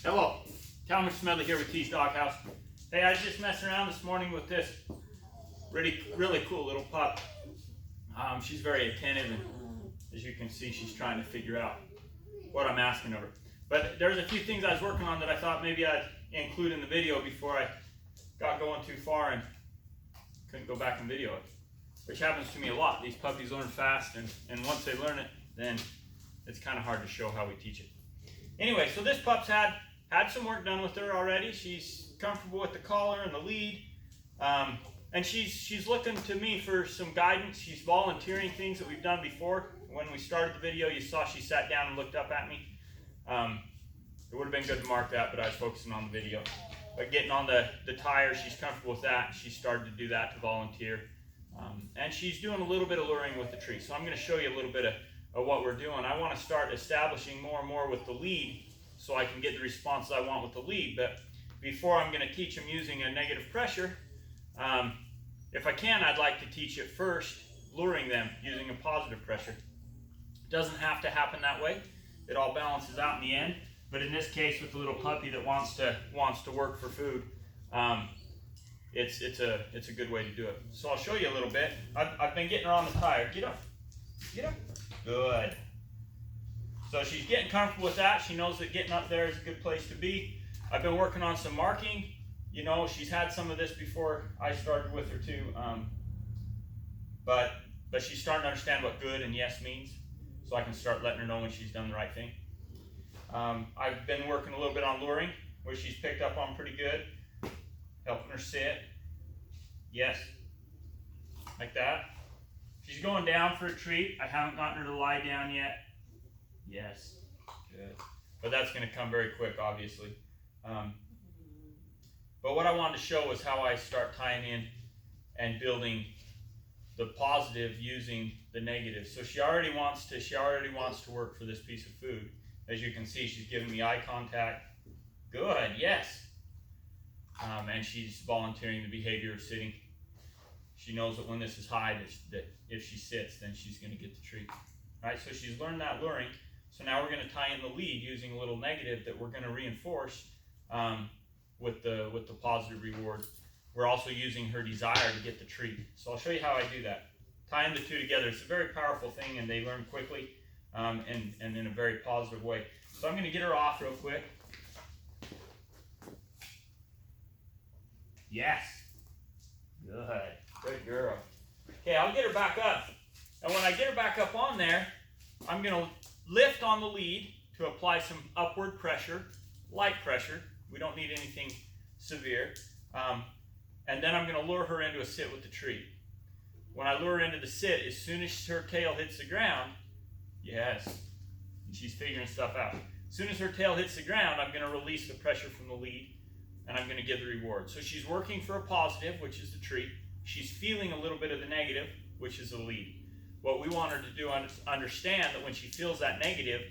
Hello, Calvin Smedley here with T's Doghouse. Hey, I was just messing around this morning with this really cool little pup. She's very attentive, and as you can see, she's trying to figure out what I'm asking of her. But there's a few things I was working on that I thought maybe I'd include in the video before I got going too far and couldn't go back and video it, which happens to me a lot. These puppies learn fast, and once they learn it, then it's kind of hard to show how we teach it. Anyway, so this pup's had some work done with her already. She's comfortable with the collar and the lead, and she's looking to me for some guidance. She's volunteering things that we've done before. When we started the video, you saw she sat down and looked up at me. It would have been good to mark that, but I was focusing on the video. But getting on the tire, she's comfortable with that. She started to do that to volunteer. And she's doing a little bit of luring with the tree. So I'm going to show you a little bit of what we're doing. I want to start establishing more and more with the lead so I can get the responses I want with the lead. But before I'm going to teach them using a negative pressure, if I can, I'd like to teach it first, luring them using a positive pressure. It doesn't have to happen that way. It all balances out in the end. But in this case, with the little puppy that wants to work for food, it's a good way to do it. So I'll show you a little bit. I've been getting her on the tire. Get up. Get up. Good. So she's getting comfortable with that. She knows that getting up there is a good place to be. I've been working on some marking. You know, she's had some of this before I started with her too. But she's starting to understand what good and yes means. So I can start letting her know when she's done the right thing. I've been working a little bit on luring, which she's picked up on pretty good. Helping her sit. Yes. Like that. She's going down for a treat. I haven't gotten her to lie down yet. Yes. Good. But that's going to come very quick, obviously. But what I wanted to show was how I start tying in and building the positive using the negative. So she already wants to work for this piece of food. As you can see, she's giving me eye contact. Good, yes. And she's volunteering the behavior of sitting. She knows that when this is high, that if she sits, then she's going to get the treat. All right, so she's learned that luring. So now we're going to tie in the lead using a little negative that we're going to reinforce with the positive reward. We're also using her desire to get the treat. So I'll show you how I do that. Tying the two together, it's a very powerful thing, and they learn quickly and in a very positive way. So I'm going to get her off real quick. Yes. Good. Good girl. Okay, I'll get her back up. And when I get her back up on there, I'm going to lift on the lead to apply some upward pressure, light pressure. We don't need anything severe. And then I'm going to lure her into a sit with the treat. When I lure her into the sit, as soon as her tail hits the ground, yes, and she's figuring stuff out. As soon as her tail hits the ground, I'm going to release the pressure from the lead, and I'm going to give the reward. So she's working for a positive, which is the treat. She's feeling a little bit of the negative, which is the lead. What we want her to do is understand that when she feels that negative,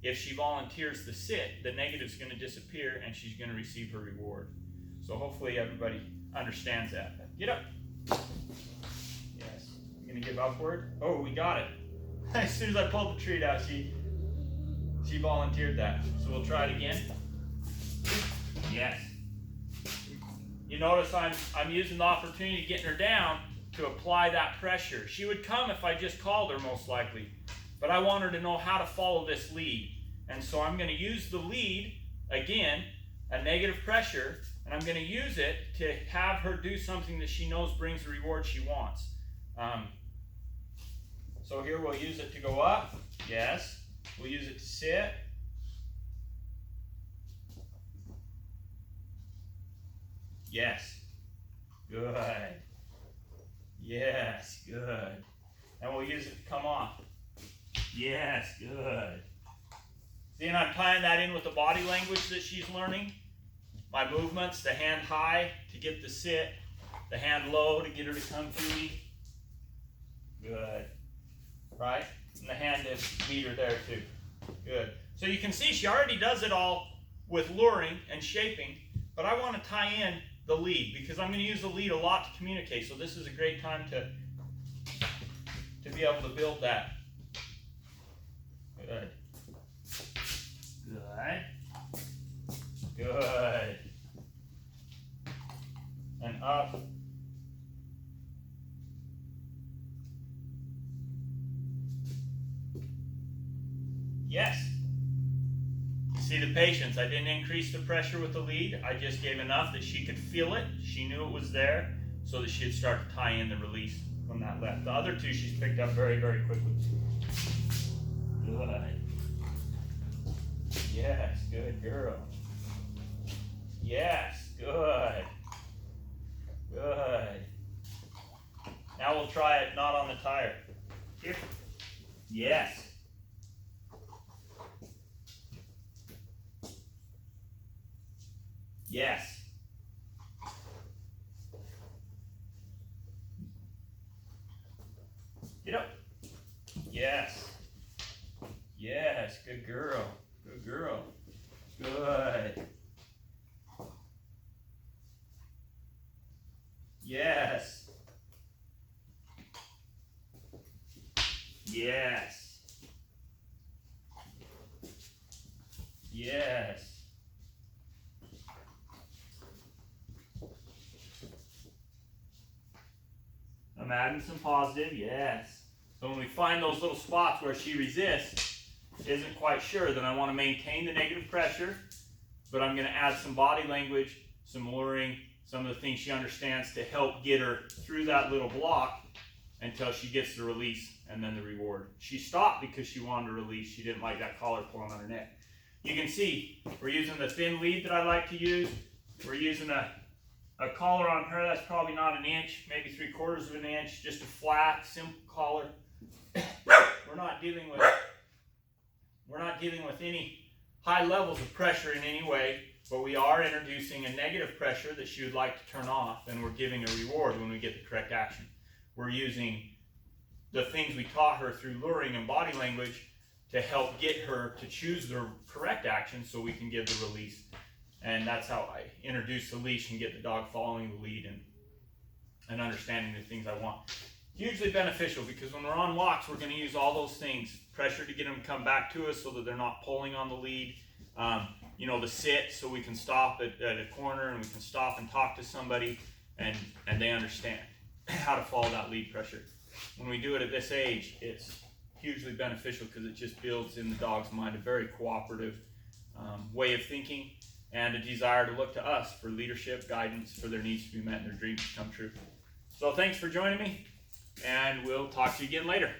if she volunteers the sit, the negative is going to disappear, and she's going to receive her reward. So hopefully everybody understands that. Get up. Yes. I'm going to give upward. Oh, we got it. As soon as I pulled the treat out, she volunteered that. So we'll try it again. Yes. You notice I'm using the opportunity to getting her down to apply that pressure. She would come if I just called her, most likely. But I want her to know how to follow this lead. And so I'm going to use the lead, again, a negative pressure, and I'm going to use it to have her do something that she knows brings the reward she wants. So here we'll use it to go up. Yes. We'll use it to sit. Yes. Good. Yes. Good. And we'll use it to come off. Yes. Good. See, and I'm tying that in with the body language that she's learning. My movements, the hand high to get the sit, the hand low to get her to come to me. Good. Right? And the hand to meet her there too. Good. So you can see she already does it all with luring and shaping, but I want to tie in the lead because I'm going to use the lead a lot to communicate. So this is a great time to be able to build that. Good. Good. Yes. See the patience. I didn't increase the pressure with the lead. I just gave enough that she could feel it. She knew it was there, so that she'd start to tie in the release from that left. The other two she's picked up very, very quickly. Good. Yes, good girl. Yes, good. Good. Now we'll try it not on the tire. Here. Yes. Yes. Get up. Yes. Yes, good girl. Good girl. Good. Yes. Yes. Yes. I'm adding some positive, yes. So when we find those little spots where she resists, isn't quite sure, then I want to maintain the negative pressure, but I'm going to add some body language, some luring, some of the things she understands to help get her through that little block until she gets the release and then the reward. She stopped because she wanted to release. She didn't like that collar pulling on her neck. You can see we're using the thin lead that I like to use. We're using a collar on her that's probably not an inch, maybe 3/4 of an inch, just a flat, simple collar. We're not dealing with any high levels of pressure in any way, but we are introducing a negative pressure that she would like to turn off, and we're giving a reward when we get the correct action. We're using the things we taught her through luring and body language to help get her to choose the correct action so we can give the release. And that's how I introduce the leash and get the dog following the lead and understanding the things I want. Hugely beneficial, because when we're on walks, we're going to use all those things. Pressure to get them to come back to us so that they're not pulling on the lead. You know, the sit so we can stop at a corner and we can stop and talk to somebody and they understand how to follow that lead pressure. When we do it at this age, it's hugely beneficial because it just builds in the dog's mind a very cooperative way of thinking and a desire to look to us for leadership, guidance, for their needs to be met and their dreams to come true. So thanks for joining me, and we'll talk to you again later.